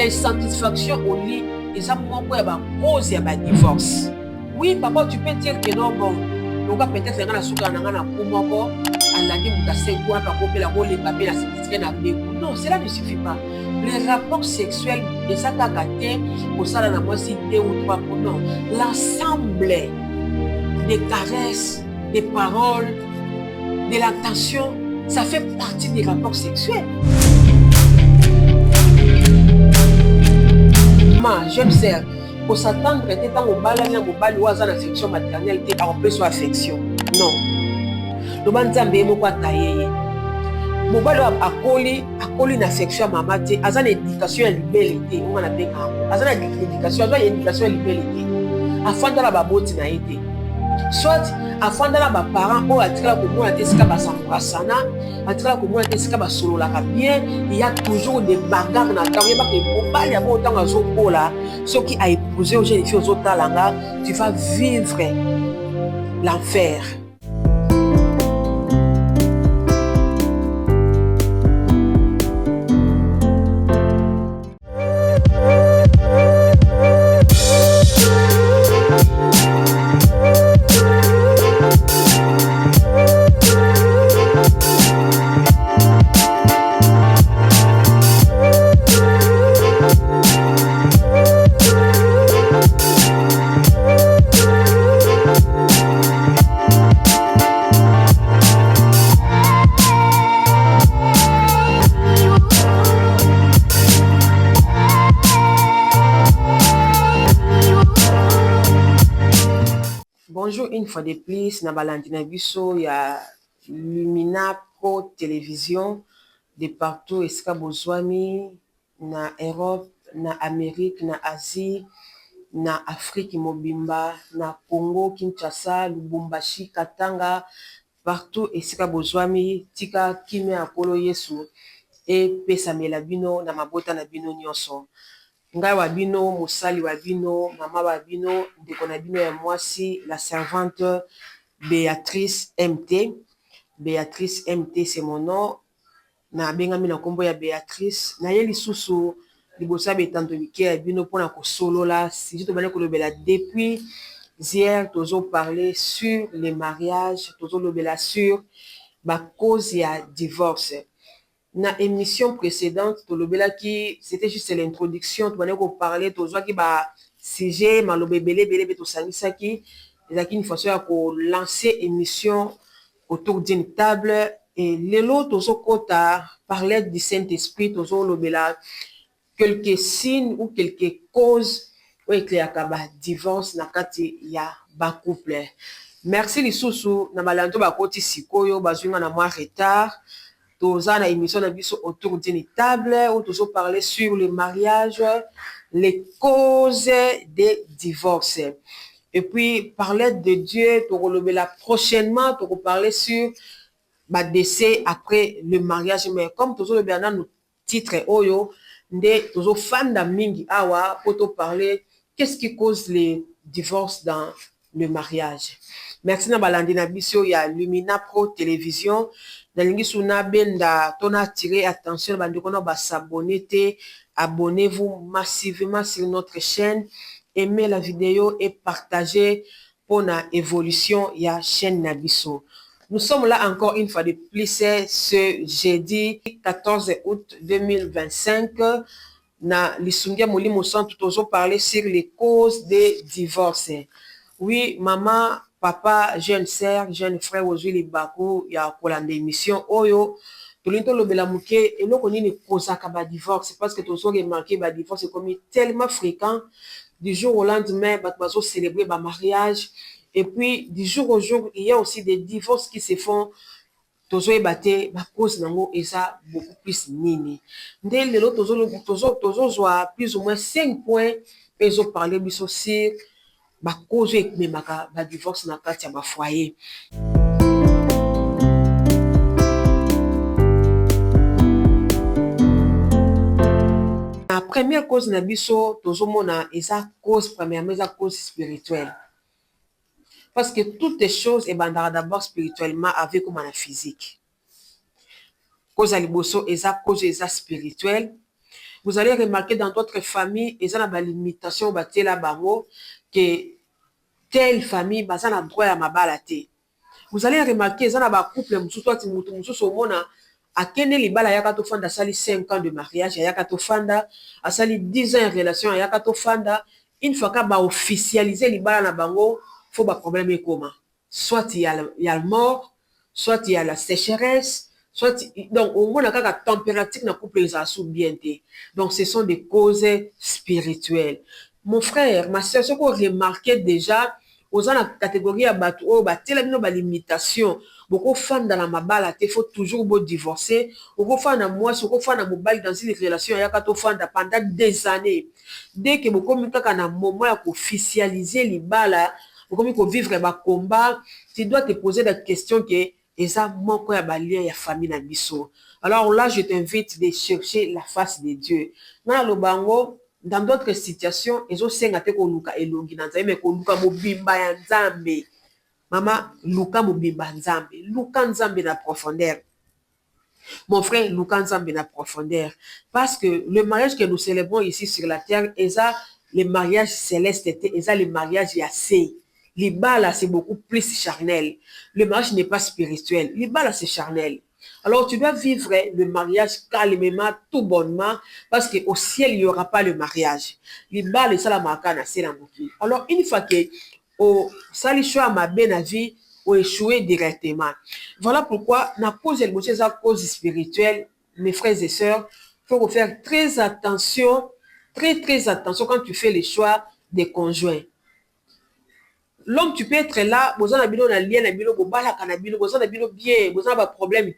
l'insatisfaction au lit, ils ont cause et un divorce. Oui, papa, tu peux dire que non, bon, donc peut-être que non, cela ne suffit pas. Les rapports sexuels, et ça t'a gâté, pour ça, la moi, si 2 ou 3 pour non. L'ensemble des caresses, des paroles, de l'attention, ça fait partie des rapports sexuels. Jeune sœur, pour s'attendre, était dans le bal, ou à l'affection maternelle, et en plus sur affection. Non. Le banzambe est beaucoup taillé. Mobile akoli na affection maman te, azana éducation à libérité, on a bien azana éducation, azana éducation à libérité. Afanda la baboti na été. Soit afanda la ba parents o atikala ko mona te sika ba sambrasana, atikala ko mona te sika ba solo la bien, il y a toujours des bagarres na temps, il y a pas que mobile ya bon temps azo kola, ce qui a épousé aux jeunes filles aux autres langa, tu vas vivre l'enfer. Bonjour une fois de plus, na Valentina Bisso, il y a Lumina Pro Télévision de partout, esika bozwami, na Europe, na Amérique, na Asie, na Afrique mobimba, na Congo, Kinshasa, Lubumbashi, Katanga, partout esika bozwami, tika kime akolo Yesu, et pesamela bino na mabota na bino nyonso. Ngai wa bino, mosali wa bino, mama wa bino, ndeko na bino ya mwasi, la servante Béatrice MT. Béatrice MT, c'est mon nom. Na bengami na kombo ya Béatrice. Na ye lisusu libosa betando like ya bino pona ko solo la. Si to bana ko lobela depuis hier, tozo parler sur les mariages, tozo lobela sur ba cause ya divorce. Na émission précédente, c'était juste l'introduction, tu vas parler, tu vois qui ba sujet, malobe belé belé to sangisa qui, une façon à lancer émission autour d'une table et l'élo tozo kota parlait du Saint-Esprit, tozo lobela quelques signes ou quelques causes ou éclair ba divorce na kati ya ba couple. Merci lisusu na balanto ba koti sikoyo bazunga na moi retard. Toza na émission na biso autour d'une table où tozo parler sur le mariage, les causes des divorces. Et puis parler de Dieu, la prochainement, tu parler sur le décès après le mariage. Mais comme tozo le bien nous titre oyo, nde tozo fan da mingi awa pour te parler qu'est-ce qui cause les divorces dans le mariage. Merci na balandi na biso ya Lumina Pro Télévision. Nalingi suna benda ton attirer attention bandeko na ba s'abonner te, abonnez-vous massivement sur notre chaîne, aimez la vidéo et partagez pour la évolution ya chaîne Nabiso. Nous sommes là encore une fois de plus ce jeudi 14 août 2025 na Lisungia Molimo Centre tozo parler sur les causes des divorces. Oui, maman, papa, jeune sœur, jeune frère, aujourd'hui, les bakou, il y a pour l'émission, oyo, tout le temps, le belamouké, et nous, on est cause à divorce, parce que tout le monde remarqué, le divorce est comme tellement fréquent, du jour au lendemain, on célébrer le mariage, et puis, du jour au jour, il y a aussi des divorces qui se font, tozo ebate, ba cause nango, et ça, beaucoup plus nini. Dès le lot, tozo joa plus ou moins 5 points, et ils ont parlé, biso sur, ba cause ekmemaka ba divorce na kati ya ba foyer. La première cause na biso tozomona eza cause premièrement eza cause spirituelle. Parce que toutes les choses ebandaka d'abord spirituellement avec comme la physique. Cause à liboso eza cause eza spirituelle. Vous allez remarquer dans d'autres familles, ils ont des limitations, que telle famille, ils ont droit à ma balate. Vous allez remarquer, ils ont des couples, à Kenya, les bala yakato fanda sali 5 ans de mariage, yakato fanda, a sali 10 ans de relation, yakato fanda. Une fois qu'on va officialiser les bala na bango, faut pas problème comment. Soit il y a le mort, soit il y a la sécheresse, soit donc au moins la température na couple les a sous bien. Donc ce sont des causes spirituelles. Mon frère, ma soeur, ce qu'on remarquait déjà, aux la catégorie à bateau, la limitation. Beaucoup fan dans la mabala, il faut toujours beau divorcer. Beaucoup fan à moi, beaucoup fan à mobile dans une relation, il y a quand fan pendant des années. Dès que beaucoup mis quand un moment pour officialiser les balles, beaucoup mis pour vivre un combat, tu dois te poser la question que et ça manque à balier ya famille na biso. Alors là, je t'invite de chercher la face de Dieu. Dans le bango, dans d'autres situations, ils ont sengate ko luka elongi na nzambe ko luka mobimba ya nzambe. Mama, luka mobimba nzambe, luka nzambe na profondeur. Mon frère, luka nzambe na profondeur. Parce que le mariage que nous célébrons ici sur la terre, et ça, les mariages célestes, et ça, les mariages yassé. Les là, c'est beaucoup plus charnel. Le mariage n'est pas spirituel. Les là, c'est charnel. Alors, tu dois vivre le mariage calmement, tout bonnement, parce qu'au ciel, il n'y aura pas le mariage. Les balles, c'est la marquage, c'est la boucle. Alors, une fois que au salichoua ma belle vie, ou échouer directement. Voilà pourquoi, na cause de cause spirituelle, mes frères et sœurs, il faut faire très attention, très attention quand tu fais les choix des conjoints. L'homme, tu peux être là, vous avez un lien, vous avez un bien, vous avez un problème,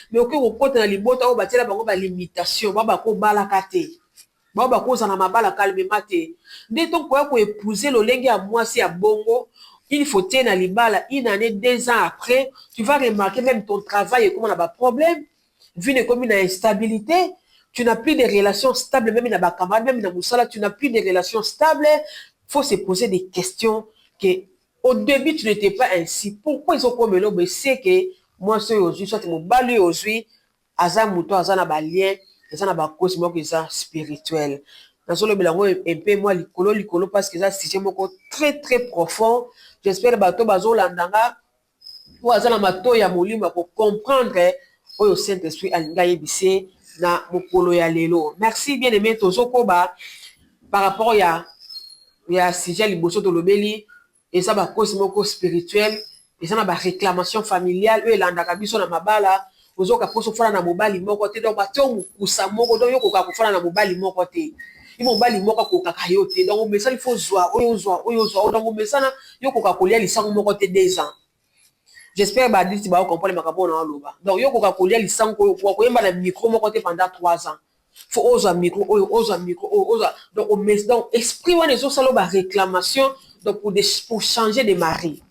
mais au cas où vous avez une limitation, vous avez dès ton quoi pour épouser le lengue à moi, c'est à bongo, il faut tenir les balles, une année, 2 ans après, tu vas remarquer même ton travail et comment on a des problèmes, vu comme une instabilité, tu n'as plus de relations stables, même dans les camarades, même dans Moussala, tu n'as plus de relations stables, il faut se poser des questions que au début, tu n'étais pas ainsi. Pourquoi ils ont comme l'homme? C'est que moi, c'est aujourd'hui, soit mon balu aujourd'hui, Azam Mouton, Azam Abalien, Azam Abakos, moi, qui est spirituel. Dans ce moment, un peu moi, l'icolo, parce que ça, c'est très, très profond. J'espère que bateau, bazo, landanga, ou Azam Amato, ya molima, pour comprendre, au Saint-Esprit, Alinga Yebise, na Mokolo ya Lelo. Merci, bien aimé, Tozoko, par rapport à sujet liboso de l'obéli, et ça va cause moko spirituel, et ça va réclamation familiale, eux landaka biso na mabala, ozoka poso fana na mobali moko te, donc bato mukusa moko, donc yoko ka fana na mobali moko te. Il mobali moko ko kakayo te, donc mais ça il faut zwa, donc mais ça na yoko ka kolia lisango moko te 2 ans. J'espère ba dit ba comprendre makapo na loba. Donc yoko ka kolia lisango ko yemba na micro moko te pendant 3 ans. Faut oser un micro, donc esprit on est au ba réclamation, donc pour changer de mari.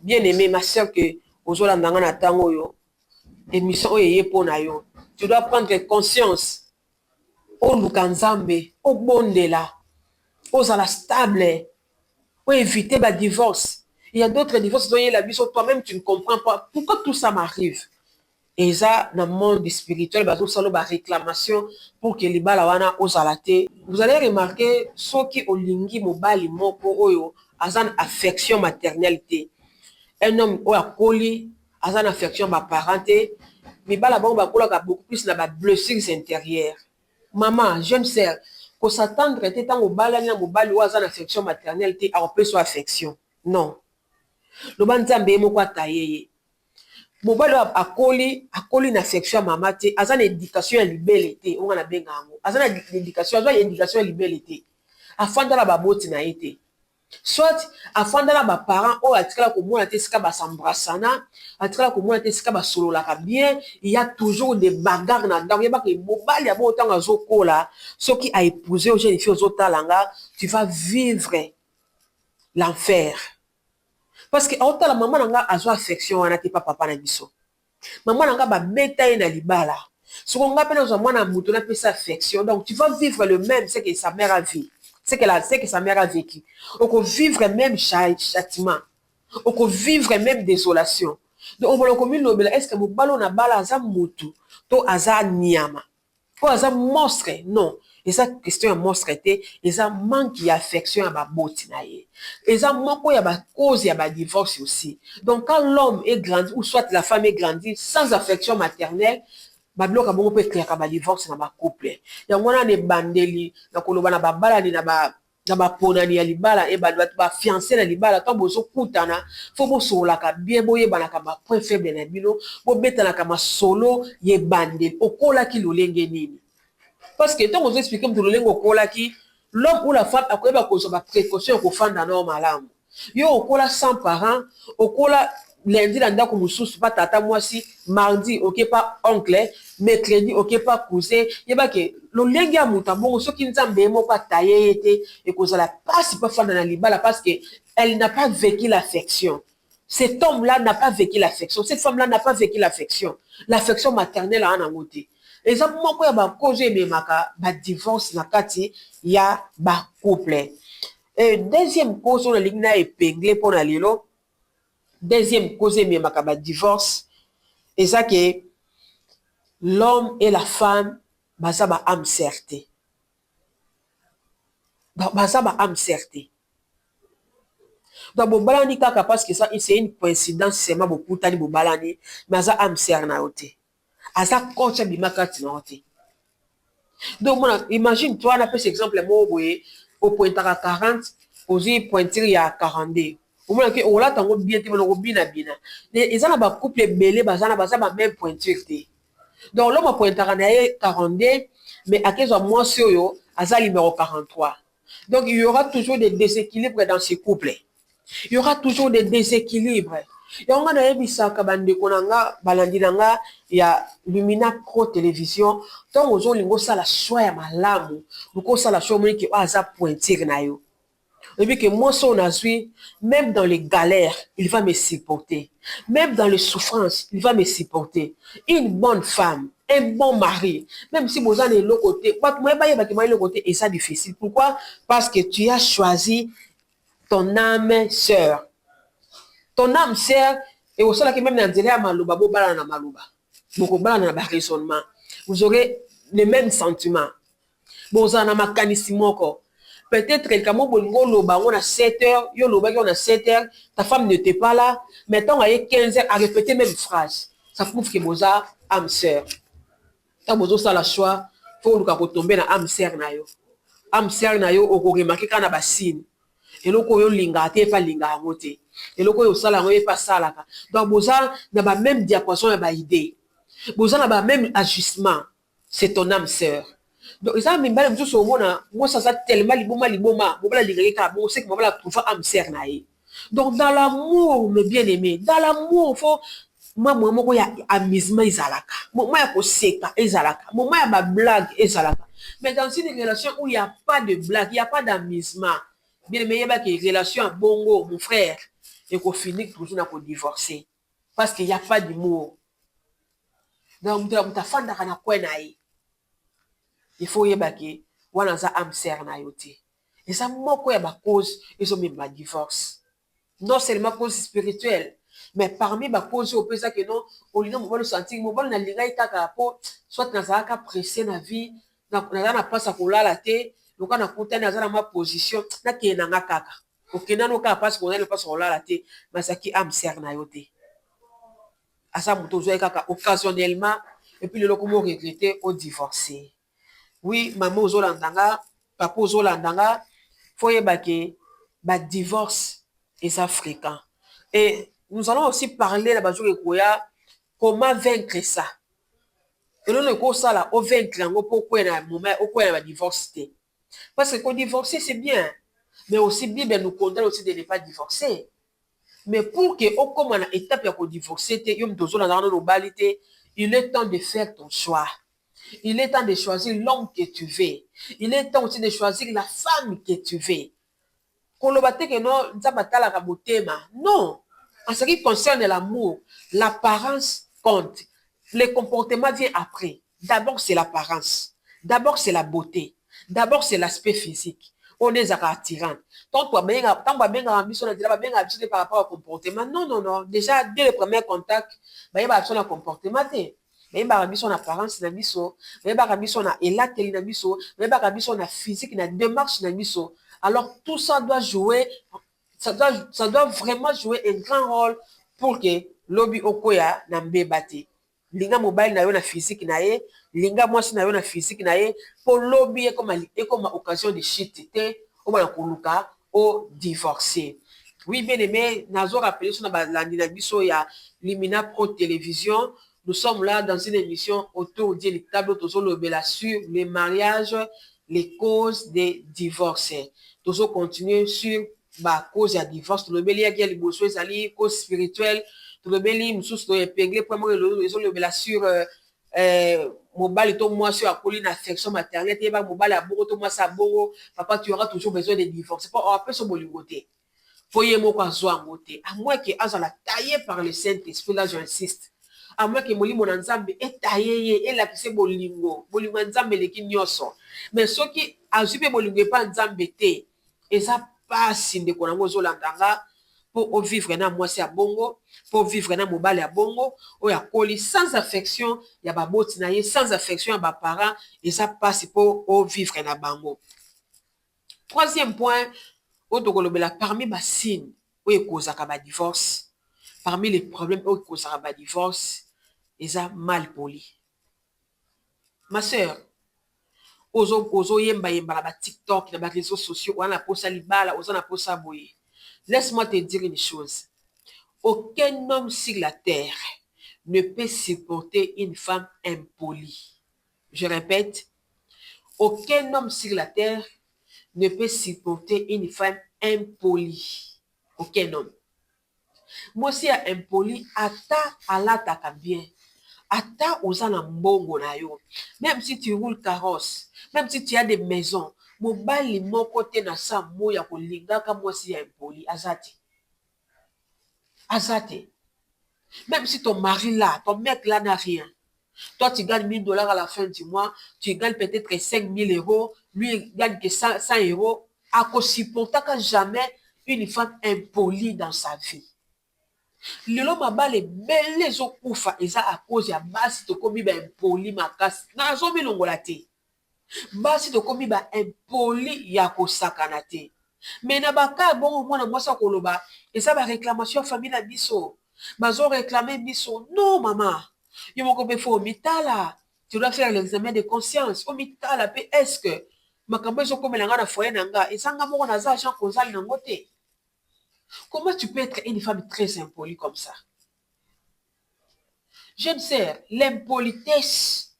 Bien aimé ma soeur que ozola ndanga na tango yo émission oyeye pona yo, tu dois prendre conscience o lukanzambe o bondela ozala stable o éviter ba divorce. Il y a d'autres divorces dont il y a la vie sur toi-même, tu ne comprends pas pourquoi tout ça m'arrive. Et ça, dans le monde spirituel, bah, tout ça, la réclamation pour que les balawana ozalate. Vous allez remarquer, ceux qui ont lingi mobali moko oyo, azan affection maternalité. Un homme ou a coli, azan affection ma parenté, mais bala bon ba kola beaucoup plus na ba blessures intérieures. Maman, jeune sœur, qu'on s'attendre était tant au bala na mobali ou azan affection maternalité, a peu soit affection. Non. Le banzambe moko taillé. Mobali akoli na affection mama te, azana éducation ya libele te, on a benga ngo. Azana éducation, azana éducation ya libele te. Afanda la baboti na ete. Soit afanda la ba parents o atikala ko mona te sika ba s'embrassana, atikala ko mona te sika ba solo la ka bien, il y a toujours des bagarres na ndako. Yeba ke mobali ya bo tanga zokola, ce qui a épousé au jeune fille aux autres langa, tu vas vivre l'enfer. Parce que autant la maman nanga azo affection wana te papa na biso. Maman nanga ba beta na libala. So on appelle aux mwana muto na pesa affection. Donc tu vas vivre le même ce que sa mère a vécu. C'est que sa mère a vécu. On peut vivre même châtiment. On peut vivre même désolation. Donc on va le commune nobel est-ce que mo balo na bala za mutu to aza niama. Pour un monstre, non. Et ça, question de monstre était, et ça manque d'affection à ma beauté. Et ça manque de cause, il y a divorce aussi. Donc, quand l'homme est grandi, ou soit la femme est grandie sans affection maternelle, babloka bongo peut créer un divorce dans ma couple. Il y a un bandeli, na koloba na babala ni na baponani ya libala, et ba fiancé na libala, tant bozo kutana, faut bo solaka bien boye banaka ba point faible na bino, bo betanaka ma solo ye bandeli, okola ki lolenge nini. Parce que tant vous expliquez que lolenge okola ki, l'homme ou la femme a quoi ba kozo ba précaution ko fanda na malamu. Yo okola sans parents, okola lundi na ndako mususu pas tata mwasi, mardi ok pas oncle, mercredi ok pas cousin, yeba ke lolenge ya muta bongo soki nzambe moko ataye ete et cause la passe pas fanda na libala parce que elle n'a pas vécu l'affection. Cet homme-là n'a pas vécu l'affection. Cette femme-là n'a pas vécu l'affection. L'affection maternelle a un côté. Exemple, moi, quand il y a un cause, il divorce, il y a un couple. Deuxième cause, on a épinglé pour la lilo. Deuxième cause, il y a un divorce. Et ça, que l'homme et la femme, ça va âme certée. Ça va âme certée. Donc, bobalani kaka parce que ça, c'est une coïncidence, c'est ma beaucoup tani bobalani, mais ça âme certée na ote. Asa coach bimakati na ote. Donc, imagine, toi, on a fait cet exemple, au point à 40, aux pointir il y a 42. Au moins, on l'a tango bien, on bina bina. Ils ont un couple belé, bazana, bazana, même pointure. Donc, l'homme a pointé à 42, mais à 15 mois sur yo, asa numéro 43. Donc, il y aura toujours des déséquilibres dans ces couples. Il y aura toujours des déséquilibres. Et on a vu ça kabande konanga balandinanga ya Lumina Pro Télévision donc ozo lingo sala choix ya malamu uko sala choix moni ki aza pointir na yo et puis que moi son azui même dans les galères il va me supporter même dans les souffrances il va me supporter une bonne femme un bon mari même si vous avez l'autre côté pas moi ba yeba ki l'autre côté et ça difficile pourquoi parce que tu as choisi ton âme sœur. Ton âme sœur, et au sol qui même dans le malouba, na malouba, beaucoup na raisonnement. Vous aurez les mêmes sentiments. Bon, ça n'a pas canissimoko. Peut-être que comme on a 7 heures, on a 7 heures, ta femme n'était pas là, mettons à 15 heures à répéter même phrase. Ça prouve que vous avez âme sœur. Quand vous avez la choix, il faut tomber dans âme sœur na yo. Âme sœur na yo, on remarque qu'on a bassine. Et le koyo linga te pas linga ngote et le koyo sala ngoye pas sala ka donc boza na ba même diapason ba idée boza na ba même ajustement c'est ton âme sœur donc ça me bala mso mona moi ça tellement liboma bobala linga ka bon c'est que bobala trouver âme sœur na ye donc dans l'amour mes bien-aimés dans l'amour faut moi moko ya amusement ezalaka moi ya ko seka ezalaka moi ya ba blague ezalaka mais dans une relation où il y a pas de blague il y a pas d'amusement bien mais il y a des relations à bongo mon frère et qu'on finit toujours à divorcer parce qu'il n'y a pas d'amour donc ta femme n'a quoi naï il faut y baquer wana za am ser na yote et ça moko ya ba cause ils ont même ba divorce non seulement cause spirituelle mais parmi ba cause au peut ça que non au lieu de sentir mo na linga itaka po soit na za ka pressé na vie na pas ça pour la té donc on a compté dans ma position na ke na kaka okena no ka parce qu'on a pas sur la té masaki am ser na yote asa muto zo kaka occasionnellement et puis le lokomo regretter au divorcer. Oui, maman ozolandanga, papa ozolandanga, faut y baquer, bah divorce et ça fréquent. Et nous allons aussi parler là-bas comment vaincre ça. Et là, le ça là, on vaincre pourquoi il y a un moment, pourquoi il y a un divorce. Parce que quand divorcer c'est bien, mais aussi Bible nous condamne aussi de ne pas divorcer. Mais pour que au comme on a étape pour divorcer, il est temps de faire ton choix. Il est temps de choisir l'homme que tu veux. Il est temps aussi de choisir la femme que tu veux. Non. En ce qui concerne l'amour, l'apparence compte. Le comportement vient après. D'abord, c'est l'apparence. D'abord, c'est la beauté. D'abord, c'est l'aspect physique. On est attirant. Tant que tu par rapport au comportement. Non. Déjà, dès le premier contact, il y a un comportement. Mais il y a son apparence, il y a son élateli, il y a son physique, la démarche, alors tout ça doit jouer, ça doit vraiment jouer un grand rôle pour que lobby okoya na mbebate. Linga mobile na yo na physique na ye, linga mwasi na yo na physique na ye, pour lobby et comme occasion de chute, au moins koluka au divorcer. Oui, bien aimé, nazo rappelé sur la biso ya Limina Pro Télévision. Nous sommes là dans une émission autour du tableau sur les mariages, les causes des divorces. Nous continuer sur la cause de divorce. Nous avons les cause spirituelle. Nous avons sur mobile to moi sur accoline affection maternelle. Mobile à bourreau, moi ça bourreau. Papa, tu auras toujours besoin de divorce. C'est pas on appelle ce bolingoté. Foyer moko azwa ngote. À moins que azala taillé par le Saint-Esprit, là j'insiste. À moins que molimo na nzambe etaillé et la kise bolingo nzambe leki nyoso. Mais ceux qui azupe bolingo pas nzambe te, et ça passe de konango zolandanga pour vivre na mwasi ya bongo, pour vivre na mobile ya bongo, ou ya koli sans affection, ya baboti na ye sans affection ya ba parents, et ça passe pour vivre na bango. Troisième point, parmi les signes où il cause un divorce, parmi les problèmes où il cause un divorce, ils sont mal polis. Ma soeur, ozo yemba na TikTok, na réseaux sociaux, on a posé libala, on a posé boye. Laisse-moi te dire une chose. Aucun homme sur la terre ne peut supporter une femme impolie. Je répète, aucun homme sur la terre ne peut supporter une femme impolie. Aucun homme. Moi, si impoli, ata alataka bien. Ata osana mbongo na yo. Même si tu roules carrosse, même si tu as des maisons, mobali moko te na sa moya kolingaka moi si impoli. Azate. Azate. Même si ton mari là, ton mec là n'a rien. Toi, tu gagnes 1 000 $ à la fin du mois, tu gagnes peut-être 5 000 €, lui, il gagne que 100 €. À cause supporter jamais une femme impolie dans sa vie. Lelo mabale belle zo kufa eza à cause ya basi to komi ba impoli makasi. Na zo milongola te. Basi to komi ba impoli ya kosakana te. Mais na baka bon mwana mwasa koloba, eza ba réclamation famille na biso. Bazo réclamer biso. Non maman. Yo moko be fo mitala. Tu dois faire l'examen de conscience. O mitala pe est-ce que makambo zo komela nga na foyer na nga ezanga moko na za Jean Kozali na ngote. Comment tu peux être une femme très impolie comme ça? Jeune sœur, l'impolitesse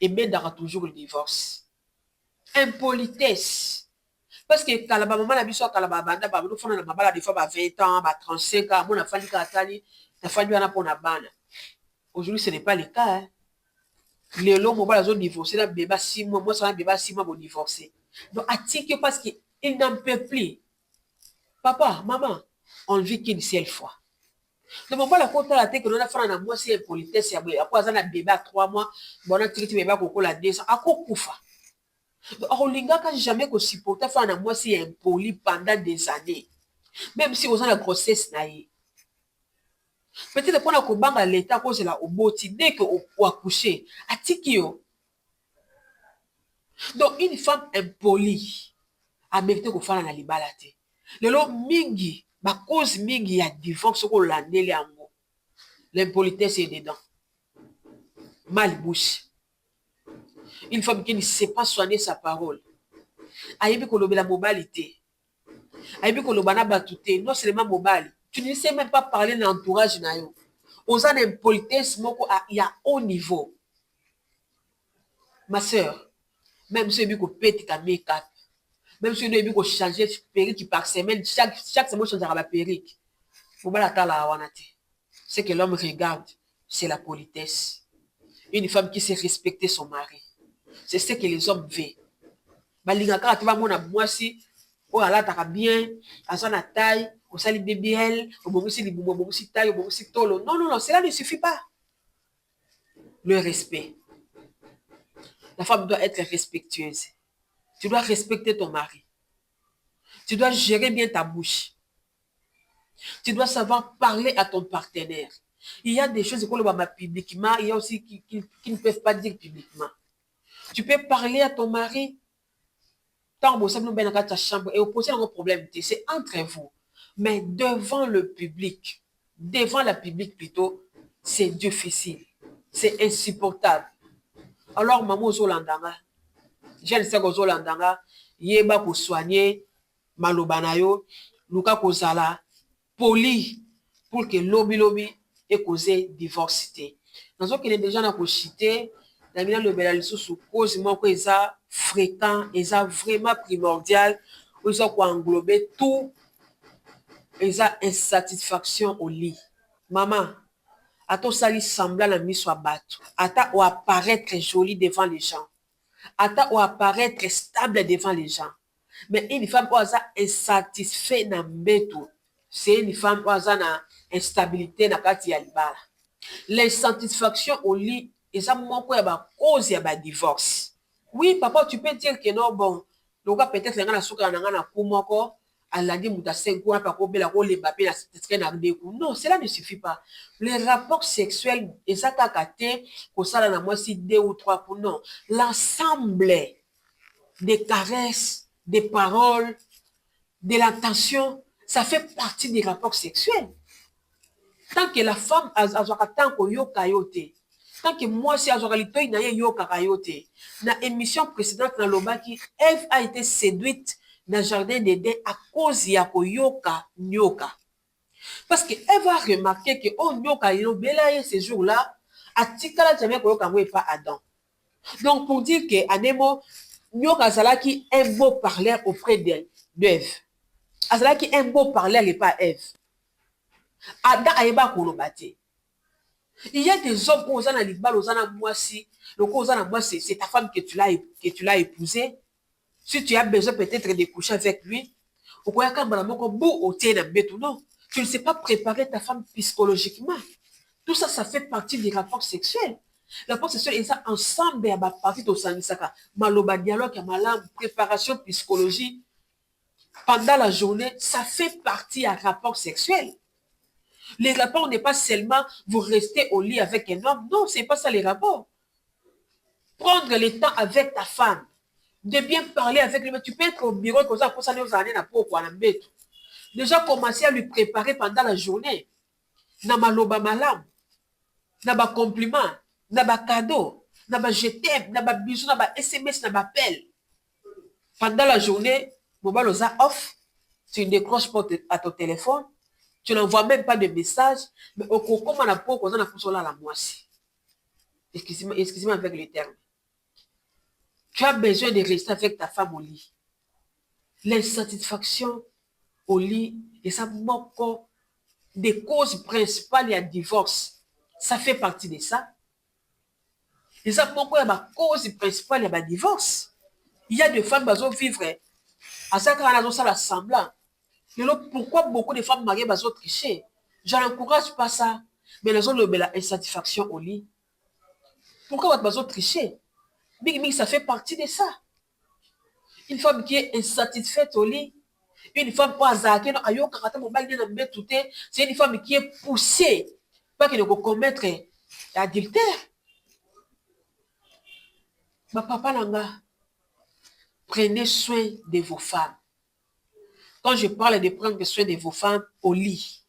mènera toujours le divorce. Impolitesse. Parce que quand la maman a vu ça, quand la maman a vu ça, la maman des fois 20 ans, 35 ans, mon enfant dit la famille a pour la bande. Aujourd'hui, ce n'est pas le cas. Les longs moments, ils ont divorcé, le bébé 6 mois, moi, ça un bébé 6 mois pour divorcer. Donc, à titre parce qu'il n'en peut plus. Papa, maman, on vit qu'une seule fois. Le moment la côte la tête que l'on a fait en moi, c'est impolitesse. Après, on a un bébé à 3 mois, bon, on a tiré bébé à coco la 200, à quoi koufa. Or, l'inga, quand jamais qu'on supporte, faire en moi, c'est impoli pendant des années. Même si on a la grossesse, naïe. Peut-être qu'on a kobanga l'état, qu'on c'est là au boti, dès qu'on a couché, à tikio. Donc, une femme impolie a mérité qu'on fasse la libalate. Le lot mingi, ma cause mingi ya divorce ko landeli yango. L'impolitesse est dedans. Malbouche. Une femme qui ne sait pas soigner sa parole. Ayebi ko lobela mobilité. Ayebi ko lobana batute, non seulement mobile. Tu ne sais même pas parler de l'entourage na yo. Oza l'impolitesse moko il y a haut niveau. Ma sœur, même si tu pète ta make-up, même si tu veux changer de perruque par semaine, chaque semaine, tu changeras ma perruque. Faut pas la la wanate. Ce que l'homme regarde, c'est la politesse. Une femme qui sait respecter son mari. C'est ce que les hommes veulent. Balingaka, tu vas mon abouassi, oh là, t'as bien, à son taille, au sali BBL, au bongoussi liboumo, au bongoussi taille, au bongoussi tolo. Non, non, non, cela ne suffit pas. Le respect. La femme doit être respectueuse. Tu dois respecter ton mari. Tu dois gérer bien ta bouche. Tu dois savoir parler à ton partenaire. Il y a des choses qu'on le voit publiquement, il y a aussi qui ne peuvent pas dire publiquement. Tu peux parler à ton mari, tant que vous bien dans ta chambre et opposer un problème, c'est entre vous. Mais devant le public, devant la public plutôt, c'est difficile, c'est insupportable. Alors, maman Zolandanga, je ne sais que Zolandanga, yeba ko soigner malobanayo, luka ko zala, poli, pour que lobby ait causé divorcité. Dans ce qu'il est déjà dans le chité, dans le bel sous cause, moi, que ça fréquent, et ça vraiment primordial, où ça quoi englober tout, et ça insatisfaction au lit. Maman, à ton sali semblant la mise soit battu, à ta ou apparaître joli devant les gens, à ta ou apparaître stable devant les gens. Mais une femme qui est insatisfaite dans le c'est une femme qui a une instabilité dans le libala. L'insatisfaction au lit, et ça manque à cause de divorce. Oui, papa, tu peux dire que non, bon, donc peut-être que non, cela ne suffit pas. Les rapports sexuels, et ça pour ça, là, moi, si 2 ou 3 pour non. L'ensemble des caresses, des paroles, de l'attention, ça fait partie des rapports sexuels. Tant que la femme a tant que yoka yote, tant que moi si azoralité na yoka yote, na émission précédente na lobaki, Ève a été séduite dans le jardin d'Éden à cause ya ko yoka nyoka. Parce que Ève a remarqué que oh nyoka yo belaye ces jours-là, atikala jamais ko yoka pas Adam. Donc pour dire que anemo nyoka zalaki un beau parleur auprès d'Ève. Azalaki un beau parleur et pas Ève. Adam ayeba kolobate. Il y a des hommes qui ont les balles, c'est ta femme que tu l'as épousée. Si tu as besoin peut-être de coucher avec lui, non, tu ne sais pas préparer ta femme psychologiquement. Tout ça, ça fait partie des rapports sexuels. Les rapports sexuels, ils sont ensemble à partir de Sanisaka. Maloba dialogue, préparation psychologie. Pendant la journée, ça fait partie à rapport sexuel. Les rapports n'est pas seulement vous restez au lit avec un homme. Non, c'est pas ça les rapports. Prendre le temps avec ta femme, de bien parler avec lui. Tu peux être au bureau comme ça pour ça nous amener à pourquoi déjà commencer à lui préparer pendant la journée. Namaloba malam, naba compliment, naba cadeau, naba je t'aime, naba bisou, naba SMS, naba appel. Pendant la journée, mobile off, tu ne décroches pas à ton téléphone. Tu n'envoies même pas de message, mais au coco, on a pas qu'on a pour la moitié. Excusez-moi avec les termes. Tu as besoin de rester avec ta femme au lit. L'insatisfaction au lit, et ça manque des causes principales, il y a divorce. Ça fait partie de ça. Et ça manque il y a cause principale, il y a divorce. Il y a des femmes qui vont vivre à ça quand on a ça semblant. Pourquoi beaucoup de femmes mariées vont tricher? Je n'encourage pas ça. Mais les autres ont l'insatisfaction au lit. Pourquoi vous tricher? Mais ça fait partie de ça. Une femme qui est insatisfaite au lit, une femme c'est une femme qui est poussée, pas qu'elle ne peut commettre l'adultère. Ma papa Nanga, prenez soin de vos femmes. Quand je parle de prendre soin de vos femmes au lit,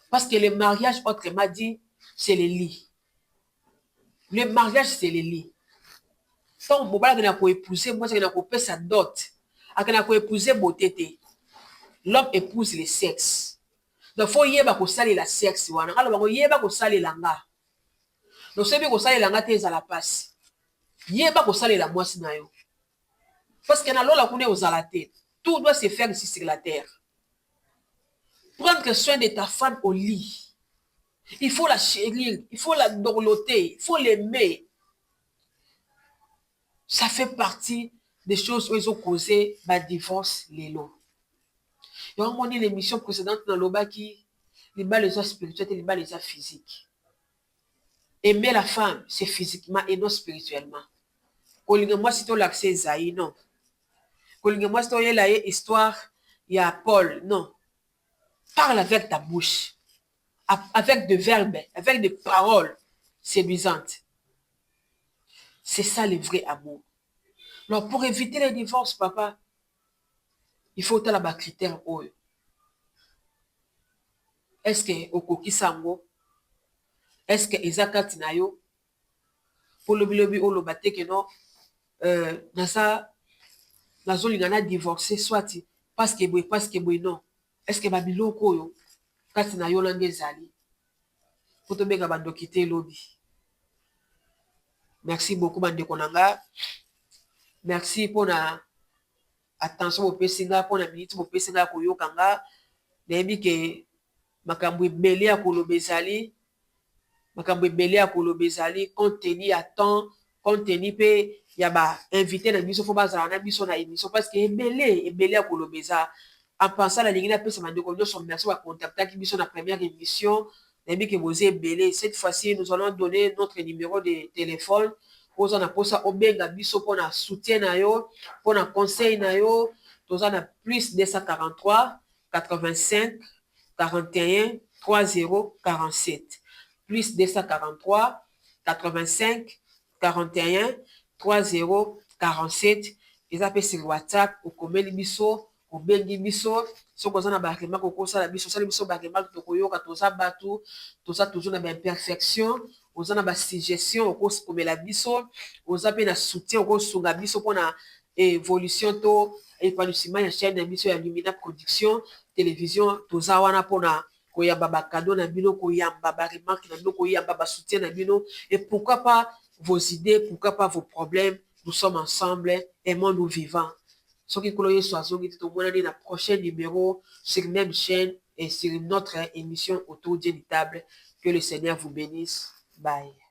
parce que le mariage, autrement dit, c'est le lit. Le mariage, c'est le lit. Tant que vous avez épousé, moi, je vais sa dot. Vous avez épousé beauté. L'homme épouse le sexe. Donc, il faut y avoir le sexe. Alors, il y a le langa. Donc, c'est bien que ça, langa, tu es à la passe. Il y a la moisse. Parce que dans l'eau, aux à la tête. Tout doit se faire ici sur la terre. Prendre soin de ta femme au lit. Il faut la chérir, il faut la dorloter, il faut l'aimer. Ça fait partie des choses où ils ont causé le divorce, les lots. Et on a dit l'émission précédente dans l'Oba qui les bas les autres spirituels et les bas les autres physiques. Aimer la femme, c'est physiquement et non spirituellement. Moi, si tu l'accès Zaï, non. Moi, si tu as l'histoire, il y a Paul, non. Parle avec ta bouche. avec des verbes, avec des paroles séduisantes. C'est ça le vrai amour. Alors, pour éviter les divorces, papa, il faut avoir des critères. Est-ce que okoki sango? Est-ce que ezaka tinayo? Pour le bilobi o lobate que non, nasa nazolingana divorcer soit parce que non. Est-ce que babiloko yo kati na yo langa ezali? Pour te benga bandoki te lobi. Merci beaucoup bandeko nanga. Merci pour la attention bopesi nga, pour la minute bopesi nga koyoka nga. Nayebi ke makambo ebele ya koloba ezali. Makambo ebele ya koloba ezali compte tenu ya temps, compte tenu pe ya ba invité na biso fo bazala na biso na émission parce que ebele ya koloba eza. En pensant la ligne apesa bandeko nyonso merci ba contactaki biso na première émission. Nayebi ke boze ebele. Cette fois-ci nous allons donner notre numéro de téléphone. Poza na posa obenga biso pona soutien na yo, pona conseil na yo, toza na plus 243 85 41 30 47. Plus 243 85 41 30 47. Eza pe sur WhatsApp okomeli biso, obengi biso. Soko za na ba remarque okosala biso, sala biso ba remarque tokoyoka toza batu, toza toujours na ba imperfection. Oza na ba suggestion okokomela biso, oza pe na soutien okosunga biso pona évolution to épanouissement ya chaîne na biso ya Lumina Production télévision. Toza wana pona koyamba ba cadeau na bino, koyamba ba remarque na bino, koyamba ba soutien na bino, et pourquoi pas vos idées, pourquoi pas vos problèmes. Nous sommes ensemble, aimons-nous vivants. Soki kolo yesu azongi te tomonani na prochain numéro sur même chaîne et sur notre émission autour d'une table. Que le Seigneur vous bénisse. Bye.